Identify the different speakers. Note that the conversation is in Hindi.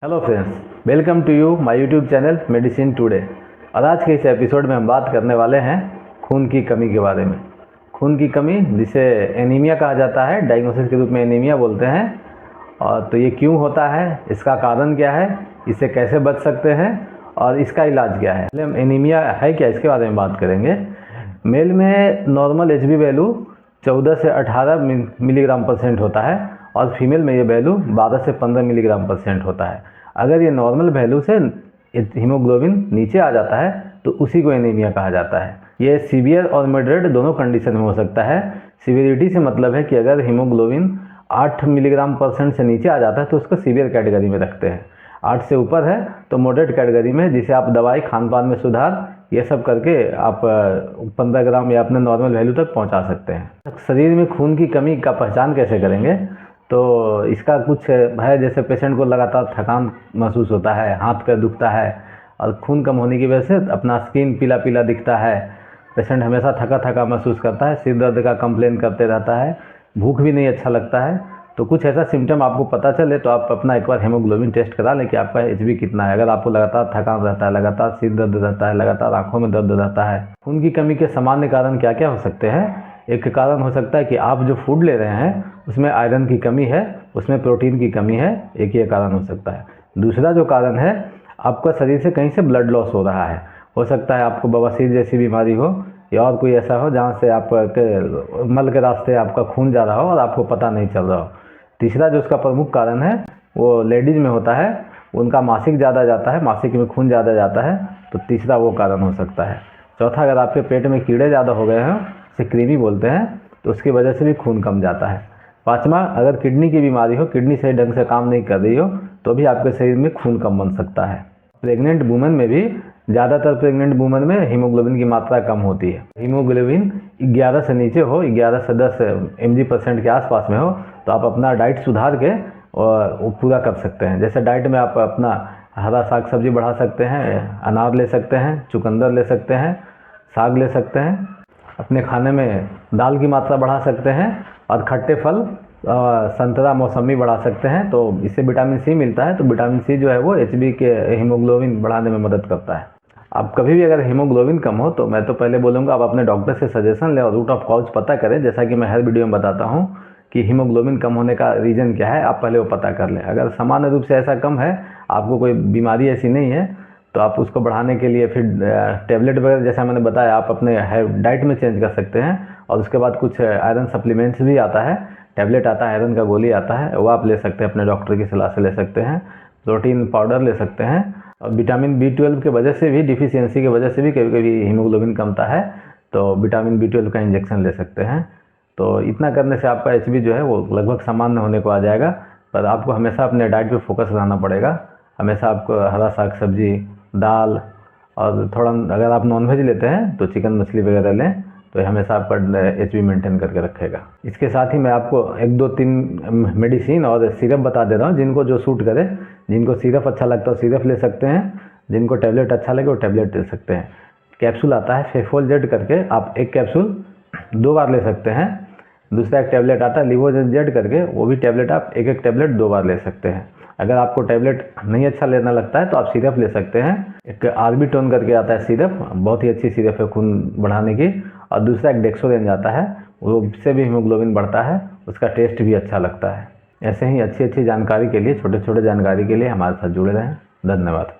Speaker 1: Hello friends, welcome to you my YouTube channel medicine today. और आज के इस एपिसोड में हम बात करने वाले हैं खून की कमी के बारे में। खून की कमी जिसे एनीमिया कहा जाता है, डायग्नोसिस के रूप में एनीमिया बोलते हैं। और तो ये क्यों होता है, इसका कारण क्या है, इससे कैसे बच सकते हैं और इसका इलाज क्या है। पहले हम एनीमिया है क्या इसके बारे में बात करेंगे। मेल में नॉर्मल HB वैल्यू 14 से 18 मिलीग्राम परसेंट होता है और फीमेल में ये वैल्यू 12 से 15 मिलीग्राम परसेंट होता है। अगर ये नॉर्मल वैल्यू से हीमोग्लोबिन नीचे आ जाता है तो उसी को एनीमिया कहा जाता है। ये सीवियर और मॉडरेट दोनों कंडीशन में हो सकता है। सीवियरिटी से मतलब है कि अगर हीमोग्लोबिन 8 मिलीग्राम परसेंट से नीचे आ जाता है तो उसको सीवियर कैटेगरी में रखते हैं। 8 से ऊपर है तो मॉडरेट कैटेगरी में, जिसे आप दवाई, खान पान में सुधार, ये सब करके आप 15 ग्राम या अपने नॉर्मल वैल्यू तक पहुंचा सकते हैं। शरीर में खून की कमी का पहचान कैसे करेंगे, तो इसका कुछ है। जैसे पेशेंट को लगातार थकान महसूस होता है, हाथ पैर दुखता है और खून कम होने की वजह से अपना स्किन पीला पीला दिखता है। पेशेंट हमेशा थका थका महसूस करता है, सिर दर्द का कंप्लेन करते रहता है, भूख भी नहीं अच्छा लगता है। तो कुछ ऐसा सिम्टम आपको पता चले तो आप अपना एक बार हीमोग्लोबिन टेस्ट करा लें कि आपका HB कितना है। अगर आपको लगातार थकान रहता है, लगातार सिर दर्द रहता है, लगातार आंखों में दर्द रहता है। खून की कमी के सामान्य कारण क्या क्या हो सकते हैं। एक कारण हो सकता है कि आप जो फूड ले रहे हैं उसमें आयरन की कमी है, उसमें प्रोटीन की कमी है, एक ये कारण हो सकता है। दूसरा जो कारण है, आपका शरीर से कहीं से ब्लड लॉस हो रहा है। हो सकता है आपको बवासीर जैसी बीमारी हो या और कोई ऐसा हो जहाँ से आप मल के रास्ते आपका खून जा रहा हो और आपको पता नहीं चल रहा हो। तीसरा जो उसका प्रमुख कारण है वो लेडीज़ में होता है, उनका मासिक ज़्यादा जाता है, मासिक में खून ज़्यादा जाता है, तो तीसरा वो कारण हो सकता है। चौथा, अगर आपके पेट में कीड़े ज़्यादा हो गए हैं, इसे कृमि बोलते हैं, तो उसकी वजह से भी खून कम जाता है। पाँचवा, अगर किडनी की बीमारी हो, किडनी सही ढंग से काम नहीं कर रही हो, तो भी आपके शरीर में खून कम बन सकता है। प्रेग्नेंट वुमेन में भी, ज़्यादातर प्रेग्नेंट वुमेन में हीमोग्लोबिन की मात्रा कम होती है। हीमोग्लोबिन 11 से नीचे हो, 11 से 10 mg% के आसपास में हो, तो आप अपना डाइट सुधार के और वो पूरा कर सकते हैं। जैसे डाइट में आप अपना हरा साग सब्जी बढ़ा सकते हैं, अनार ले सकते हैं, चुकंदर ले सकते हैं, साग ले सकते हैं। अपने खाने में दाल की मात्रा बढ़ा सकते हैं और खट्टे फल, संतरा, मौसमी बढ़ा सकते हैं। तो इससे विटामिन C मिलता है, तो विटामिन C जो है वो HB के हीमोग्लोबिन बढ़ाने में मदद करता है। आप कभी भी अगर हीमोग्लोबिन कम हो तो मैं तो पहले बोलूँगा आप अपने डॉक्टर से सजेशन लें और रूट ऑफ कॉज पता करें। जैसा कि मैं हर वीडियो में बताता हूँ कि हीमोग्लोबिन कम होने का रीज़न क्या है, आप पहले वो पता कर लें। अगर सामान्य रूप से ऐसा कम है, आपको कोई बीमारी ऐसी नहीं है, तो आप उसको बढ़ाने के लिए फिर टैबलेट वगैरह, जैसा मैंने बताया, आप अपने डाइट में चेंज कर सकते हैं। और उसके बाद कुछ आयरन सप्लीमेंट्स भी आता है, टैबलेट आता है, आयरन का गोली आता है, वो आप ले सकते हैं, अपने डॉक्टर की सलाह से ले सकते हैं। प्रोटीन पाउडर ले सकते हैं। और विटामिन B12 की वजह से भी, डिफिशियंसी की वजह से भी कभी कभी हीमोग्लोबिन कमता है, तो विटामिन B12 का इंजेक्शन ले सकते हैं। तो इतना करने से आपका HB जो है वो लगभग सामान्य होने को आ जाएगा। पर आपको हमेशा अपने डाइट पे फोकस रहना पड़ेगा। हमेशा आपको हरा साग सब्जी, दाल, और थोड़ा अगर आप नॉनवेज लेते हैं तो चिकन मछली वगैरह लें, तो हमेशा आपका HB मेंटेन करके रखेगा। इसके साथ ही मैं आपको 1 2 3 मेडिसिन और सिरप बता दे रहा हूँ जिनको जो सूट करे। जिनको सिरप अच्छा लगता है सिरप ले सकते हैं, जिनको टैबलेट अच्छा लगे वो टैबलेट ले सकते हैं। कैप्सूल आता है फेफोल-जेड करके, आप एक कैप्सूल 2 बार ले सकते हैं। दूसरा एक टैबलेट आता है लिवोजेड करके, वो भी टैबलेट आप एक टैबलेट 2 बार ले सकते हैं। अगर आपको टैबलेट नहीं अच्छा लेना लगता है तो आप सिरप ले सकते हैं। एक आर्बिटोन करके आता है सिरप, बहुत ही अच्छी सिरप है खून बढ़ाने की। और दूसरा एक डेक्सोरेंज आता है, वो उससे भी हीमोग्लोबिन बढ़ता है, उसका टेस्ट भी अच्छा लगता है। ऐसे ही अच्छी अच्छी जानकारी के लिए, छोटे छोटे जानकारी के लिए हमारे साथ जुड़े रहें। धन्यवाद।